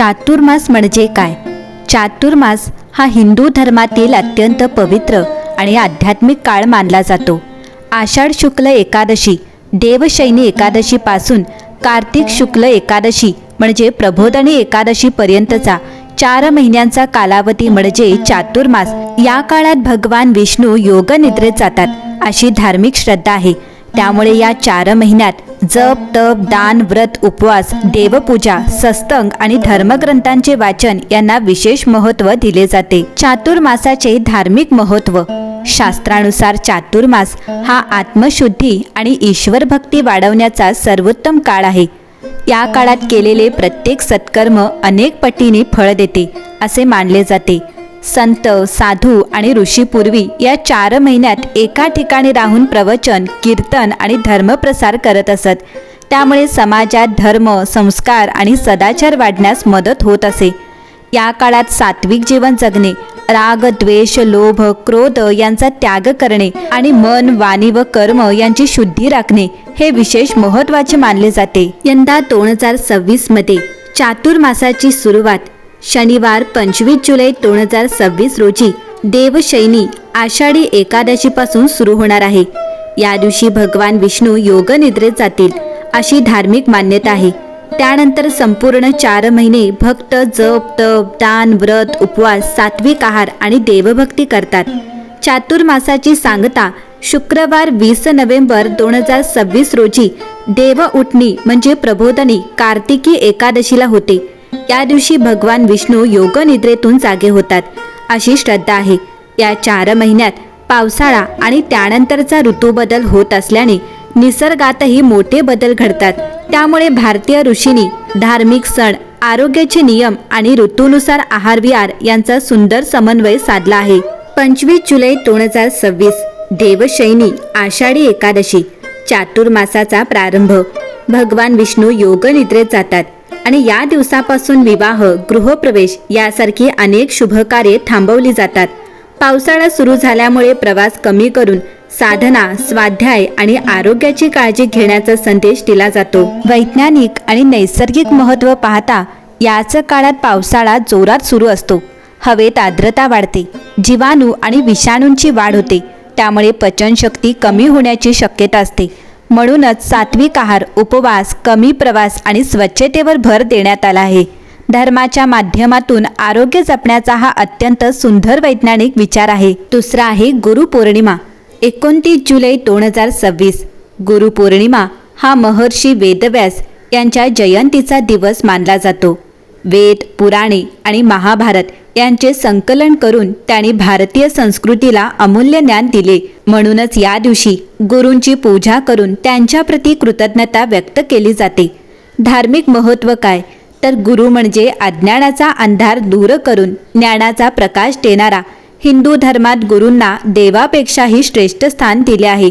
चातुर्मास म्हणजे काय? चातुर्मास हा हिंदू धर्मातील अत्यंत पवित्र आणि आध्यात्मिक काळ मानला जातो. आषाढ शुक्ल एकादशी देवशयनी एकादशीपासून कार्तिक शुक्ल एकादशी म्हणजे प्रबोधिनी एकादशीपर्यंतचा 4 महिन्यांचा कालावधी म्हणजे चातुर्मास. या काळात भगवान विष्णू योगनिद्रेत जातात अशी धार्मिक श्रद्धा आहे. त्यामुळे या 4 महिन्यात जप, तप, दान, व्रत, उपवास, देवपूजा, सत्संग आणि धर्मग्रंथांचे वाचन यांना विशेष महत्त्व दिले जाते. चातुर्मासाचे धार्मिक महत्त्व. शास्त्रानुसार चातुर्मास हा आत्मशुद्धी आणि ईश्वर भक्ती वाढवण्याचा सर्वोत्तम काळ आहे. या काळात केलेले प्रत्येक सत्कर्म अनेक पटीने फळ देते असे मानले जाते. संत, साधू आणि ऋषीपूर्वी या 4 महिन्यात एका ठिकाणी राहून प्रवचन, कीर्तन आणि धर्मप्रसार करत असत. त्यामुळे समाजात धर्म, संस्कार आणि सदाचार वाढण्यास मदत होत असे. या काळात सात्विक जीवन जगणे, राग, द्वेष, लोभ, क्रोध यांचा त्याग करणे आणि मन, वाणी व कर्म यांची शुद्धी राखणे हे विशेष महत्त्वाचे मानले जाते. यंदा 2026 मध्ये चातुर्मासाची सुरुवात शनिवार 25 जुलै 2026 रोजी देवशयनी आषाढी एकादशीपासून सुरू होणार आहे. या दिवशी भगवान विष्णू योगनिद्रेत जातील अशी धार्मिक मान्यता आहे. त्यानंतर संपूर्ण 4 महिने भक्त जप, तप, दान, व्रत, उपवास, सात्विक आहार आणि देवभक्ती करतात. चातुर्मासाची सांगता शुक्रवार 20 नोव्हेंबर 2026 रोजी देव उठणी म्हणजे प्रबोधिनी कार्तिकी एकादशीला होते. या दिवशी भगवान विष्णू योगनिद्रेतून जागे होतात अशी श्रद्धा आहे. या 4 महिन्यात पावसाळा आणि त्यानंतरचा ऋतूबदल होत असल्याने निसर्गातही मोठे बदल घडतात. त्यामुळे भारतीय ऋषींनी धार्मिक सण, आरोग्याचे नियम आणि ऋतूनुसार आहारविहार यांचा सुंदर समन्वय साधला आहे. 25 जुलै 2026 देवशयनी आषाढी एकादशी. चातुर्मासाचा प्रारंभ. भगवान विष्णू योगनिद्रेत जातात आणि या दिवसापासून विवाह, गृहप्रवेश यासारखी अनेक शुभकार्ये थांबवली जातात. पावसाळा सुरू झाल्यामुळे प्रवास कमी करून साधना, स्वाध्याय आणि आरोग्याची काळजी घेण्याचा संदेश दिला जातो. वैज्ञानिक आणि नैसर्गिक महत्त्व पाहता याच काळात पावसाळा जोरात सुरू असतो. हवेत आर्द्रता वाढते, जीवाणू आणि विषाणूंची वाढ होते. त्यामुळे पचनशक्ती कमी होण्याची शक्यता असते. म्हणूनच सात्विक आहार, उपवास, कमी प्रवास आणि स्वच्छतेवर भर देण्यात आला आहे. धर्माच्या माध्यमातून आरोग्य जपण्याचा हा अत्यंत सुंदर वैज्ञानिक विचार आहे. दुसरा आहे गुरुपौर्णिमा. 29 जुलै 2026 गुरुपौर्णिमा हा महर्षी वेदव्यास यांच्या जयंतीचा दिवस मानला जातो. वेद, पुराणे आणि महाभारत यांचे संकलन करून त्यांनी भारतीय संस्कृतीला अमूल्य ज्ञान दिले. म्हणूनच या दिवशी गुरूंची पूजा करून त्यांच्याप्रती कृतज्ञता व्यक्त केली जाते. धार्मिक महत्त्व काय? तर गुरु म्हणजे अज्ञानाचा अंधार दूर करून ज्ञानाचा प्रकाश देणारा. हिंदू धर्मात गुरूंना देवापेक्षाही श्रेष्ठ स्थान दिले आहे.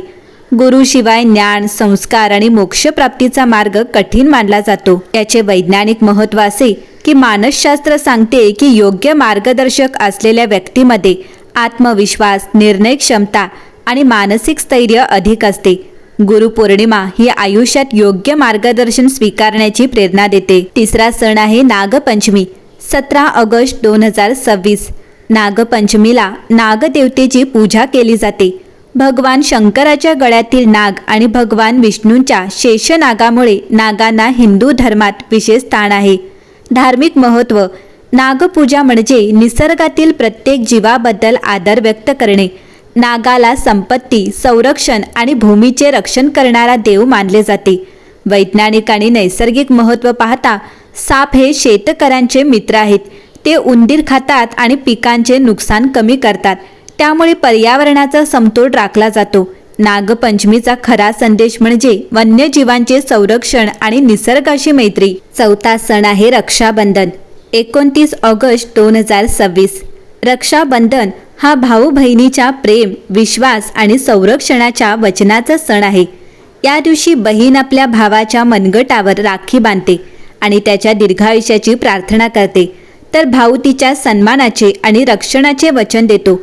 गुरुशिवाय ज्ञान, संस्कार आणि मोक्षप्राप्तीचा मार्ग कठीण मानला जातो. याचे वैज्ञानिक महत्त्व असे की मानसशास्त्र सांगते की योग्य मार्गदर्शक असलेल्या व्यक्तीमध्ये आत्मविश्वास, निर्णय क्षमता आणि मानसिक स्थैर्य अधिक असते. गुरुपौर्णिमा ही आयुष्यात योग्य मार्गदर्शन स्वीकारण्याची प्रेरणा देते. तिसरा सण आहे नागपंचमी. 17 ऑगस्ट 2026 नागपंचमीला नागदेवतेची पूजा केली जाते. भगवान शंकराच्या गळ्यातील नाग आणि भगवान विष्णूंच्या शेषनागामुळे नागांना हिंदू धर्मात विशेष स्थान आहे. धार्मिक महत्त्व. नागपूजा म्हणजे निसर्गातील प्रत्येक जीवाबद्दल आदर व्यक्त करणे. नागाला संपत्ती, संरक्षण आणि भूमीचे रक्षण करणारा देव मानले जाते. वैज्ञानिक आणि नैसर्गिक महत्त्व पाहता साप हे शेतकऱ्यांचे मित्र आहेत. ते उंदीर खातात आणि पिकांचे नुकसान कमी करतात. त्यामुळे पर्यावरणाचा समतोल राखला जातो. नागपंचमीचा खरा संदेश म्हणजे वन्यजीवांचे संरक्षण आणि निसर्गाशी मैत्री. चौथा सण आहे रक्षाबंधन. 29 ऑगस्ट 2026 रक्षाबंधन हा भाऊ बहिणीच्या प्रेम, विश्वास आणि संरक्षणाच्या वचनाचा सण आहे. या दिवशी बहीण आपल्या भावाच्या मनगटावर राखी बांधते आणि त्याच्या दीर्घायुष्याची प्रार्थना करते, तर भाऊ तिच्या सन्मानाचे आणि रक्षणाचे वचन देतो.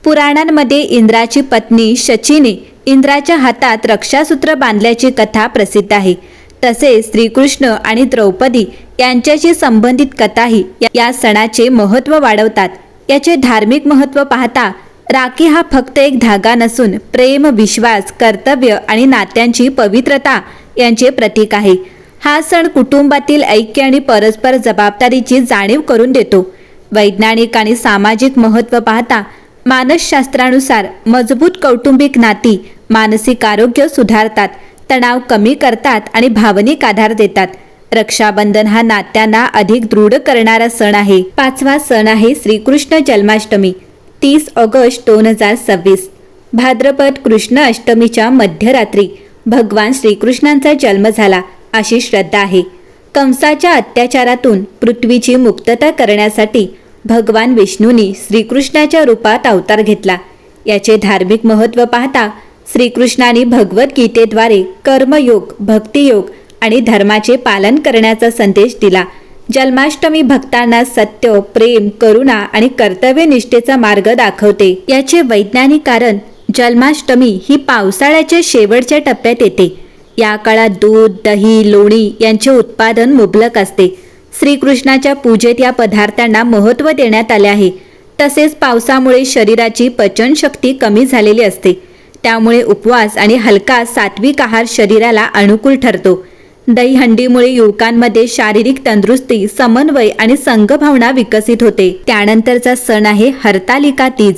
पुराणांमध्ये इंद्राची पत्नी शचीने इंद्राच्या हातात रक्षासूत्र बांधल्याची कथा प्रसिद्ध आहे. तसेच श्रीकृष्ण आणि द्रौपदी यांच्याशी संबंधित कथाही या सणाचे महत्त्व वाढवतात. याचे धार्मिक महत्त्व पाहता राखी हा फक्त एक धागा नसून प्रेम, विश्वास, कर्तव्य आणि नात्यांची पवित्रता यांचे प्रतीक आहे. हा सण कुटुंबातील ऐक्य आणि परस्पर जबाबदारीची जाणीव करून देतो. वैज्ञानिक आणि सामाजिक महत्त्व पाहता मानसशास्त्रानुसार मजबूत कौटुंबिक नाती मानसिक आरोग्य सुधारतात, तणाव कमी करतात आणि भावनिक आधार देतात. रक्षाबंधन हा नात्यांना अधिक दृढ करणारा सण आहे. 5वा सण आहे श्रीकृष्ण जन्माष्टमी, 30 ऑगस्ट 2026. भाद्रपद कृष्ण अष्टमीच्या मध्यरात्री भगवान श्रीकृष्णांचा जन्म झाला अशी श्रद्धा आहे. कंसाच्या अत्याचारातून पृथ्वीची मुक्तता करण्यासाठी भगवान विष्णूंनी श्रीकृष्णाच्या रूपात अवतार घेतला. याचे धार्मिक महत्त्व पाहता श्रीकृष्णाने भगवद्गीतेद्वारे कर्मयोग, भक्तियोग आणि धर्माचे पालन करण्याचा संदेश दिला. जन्माष्टमी भक्तांना सत्य, प्रेम, करुणा आणि कर्तव्यनिष्ठेचा मार्ग दाखवते. याचे वैज्ञानिक कारण जन्माष्टमी ही पावसाळ्याच्या शेवटच्या टप्प्यात येते. या काळात दूध, दही, लोणी यांचे उत्पादन मुबलक असते. श्रीकृष्णाच्या पूजेत या पदार्थांना महत्त्व देण्यात आले आहे. तसेच पावसामुळे शरीराची पचनशक्ती कमी झालेली असते. त्यामुळे उपवास आणि हलका सात्विक आहार शरीराला अनुकूल ठरतो. दहीहंडीमुळे युवकांमध्ये शारीरिक तंदुरुस्ती, समन्वय आणि संघभावना विकसित होते. त्यानंतरचा सण आहे हरतालिका तीज,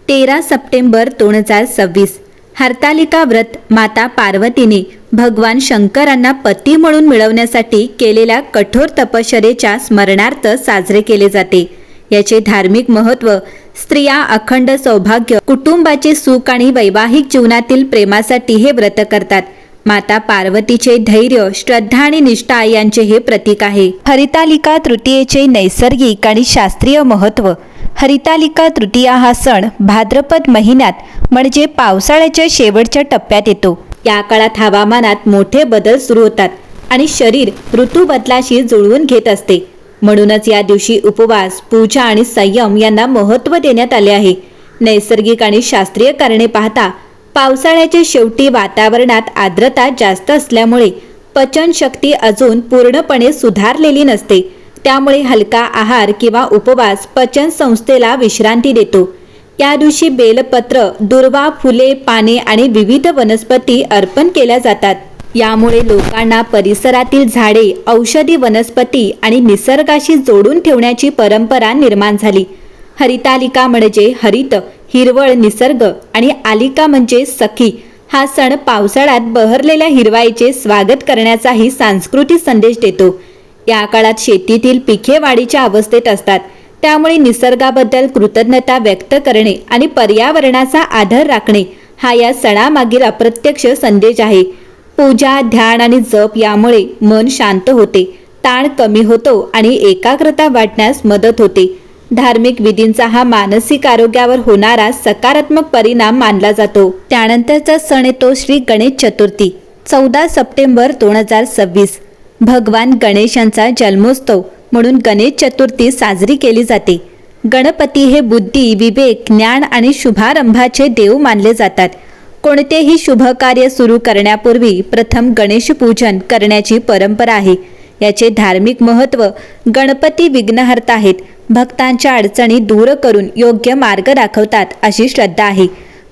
13 सप्टेंबर 2026. हरतालिका व्रत माता पार्वतीने भगवान शंकरांना पती म्हणून मिळवण्यासाठी केलेल्या कठोर तपश्चर्येच्या स्मरणार्थ साजरे केले जाते. याचे धार्मिक महत्त्व स्त्रिया अखंड सौभाग्य, कुटुंबाचे सुख आणि वैवाहिक जीवनातील प्रेमासाठी हे व्रत करतात. माता पार्वतीचे धैर्य, श्रद्धा आणि निष्ठा यांचे हे प्रतीक आहे. हरितालिका तृतीयेचे नैसर्गिक आणि शास्त्रीय महत्त्व. हरितालिका तृतीया हा सण भाद्रपद महिन्यात म्हणजे पावसाळ्याच्या शेवटच्या टप्प्यात येतो. या काळात हवामानात मोठे बदल सुरू होतात आणि शरीर ऋतुबदलाशी जुळवून घेत असते. म्हणूनच या दिवशी उपवास, पूजा आणि संयम यांना महत्त्व देण्यात आले आहे. नैसर्गिक आणि शास्त्रीय कारणे पाहता पावसाळ्याच्या शेवटी वातावरणात आर्द्रता जास्त असल्यामुळे पचनशक्ती अजून पूर्णपणे सुधारलेली नसते. त्यामुळे हलका आहार किंवा उपवास पचन संस्थेला विश्रांती देतो. या दिवशी बेलपत्र, दुर्वा, फुले, पाने आणि विविध वनस्पती अर्पण केल्या जातात. यामुळे लोकांना परिसरातील झाडे, औषधी वनस्पती आणि निसर्गाशी जोडून ठेवण्याची परंपरा निर्माण झाली. हरितालिका म्हणजे हरित, हिरवळ, निसर्ग आणि आलिका म्हणजे सखी. हा सण पावसाळ्यात बहरलेल्या हिरवाईचे स्वागत करण्याचाही सांस्कृतिक संदेश देतो. या काळात शेतीतील पिके वाढीच्या अवस्थेत असतात. त्यामुळे निसर्गाबद्दल कृतज्ञता व्यक्त करणे आणि पर्यावरणाचा आदर राखणे हा या सणामागील अप्रत्यक्ष संदेश आहे. पूजा, ध्यान आणि जप यामुळे मन शांत होते, ताण कमी होतो आणि एकाग्रता वाढण्यास मदत होते. धार्मिक विधींचा हा मानसिक आरोग्यावर होणारा सकारात्मक परिणाम मानला जातो. त्यानंतरचा सण येतो श्री गणेश चतुर्थी, 14 सप्टेंबर 2026. भगवान गणेशांचा जन्मोत्सव म्हणून गणेश चतुर्थी साजरी केली जाते. गणपती हे बुद्धी, विवेक, ज्ञान आणि शुभारंभाचे देव मानले जातात. कोणतेही शुभ कार्य सुरू करण्यापूर्वी प्रथम गणेश पूजन करण्याची परंपरा आहे. याचे धार्मिक महत्त्व गणपती विघ्नहर्ता आहेत. भक्तांच्या अडचणी दूर करून योग्य मार्ग दाखवतात अशी श्रद्धा आहे.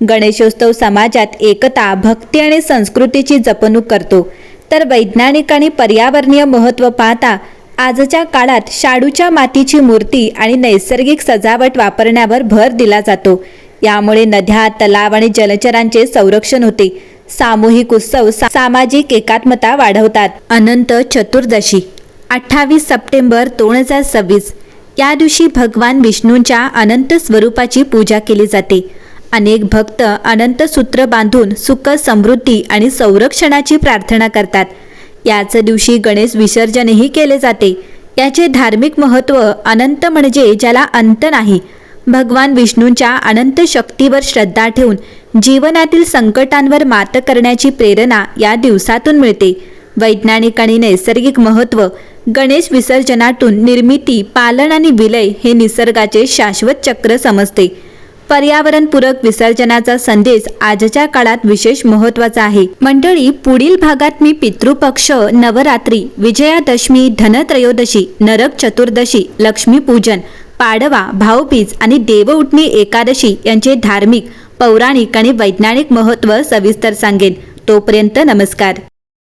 गणेशोत्सव समाजात एकता, भक्ती आणि संस्कृतीची जपणूक करतो. तर वैज्ञानिक आणि पर्यावरणीय महत्त्व पाहता आजच्या काळात शाडूच्या मातीची मूर्ती आणि नैसर्गिक सजावट वापरण्यावर भर दिला जातो. यामुळे नद्या, तलाव आणि जलचरांचे संरक्षण होते. सामूहिक उत्सव सामाजिक एकात्मता वाढवतात. अनंत चतुर्दशी, 28 सप्टेंबर 2026. या दिवशी भगवान विष्णूंच्या अनंत स्वरूपाची पूजा केली जाते. अनेक भक्त अनंत सूत्र बांधून सुख, समृद्धी आणि संरक्षणाची प्रार्थना करतात. याच दिवशी गणेश विसर्जनही केले जाते. याचे धार्मिक महत्त्व अनंत म्हणजे ज्याला अंत नाही. भगवान विष्णूंच्या अनंत शक्तीवर श्रद्धा ठेवून जीवनातील संकटांवर मात करण्याची प्रेरणा या दिवसातून मिळते. वैज्ञानिक आणि नैसर्गिक महत्त्व गणेश विसर्जनातून निर्मिती, पालन आणि विलय हे निसर्गाचे शाश्वत चक्र समजते. पर्यावरणपूरक विसर्जनाचा संदेश आजच्या काळात विशेष महत्त्वाचा आहे. मंडळी, पुढील भागात मी पितृपक्ष, नवरात्री, विजयादशमी, धनत्रयोदशी, नरक चतुर्दशी, लक्ष्मीपूजन, पाडवा, भाऊबीज आणि देवउठणी एकादशी यांचे धार्मिक, पौराणिक आणि वैज्ञानिक महत्त्व सविस्तर सांगेन. तोपर्यंत नमस्कार.